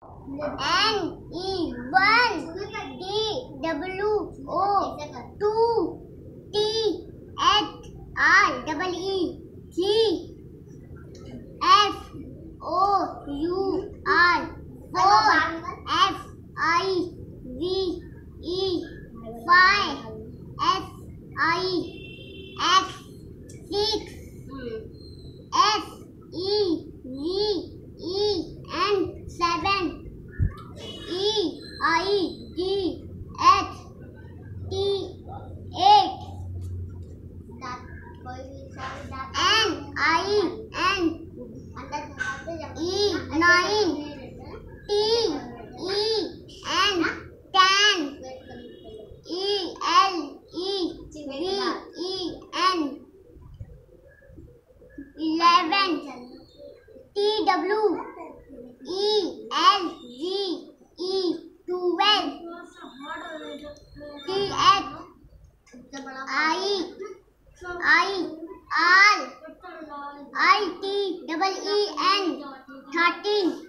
N-E-1, T-W-O, 2, T-H-R-E-E, 3, F-O-U-R, 4, F-I-V-E, 5, S-I-X, 6, S-E-V-E-N, 7, E-I-G-H, T-8, N-I-N, E-9, T-E-N, 10, E-L-E-V-E-N, 11, T-W-E-L-G-E, 12, T-H-I-R-I-T-E-E-N, 13.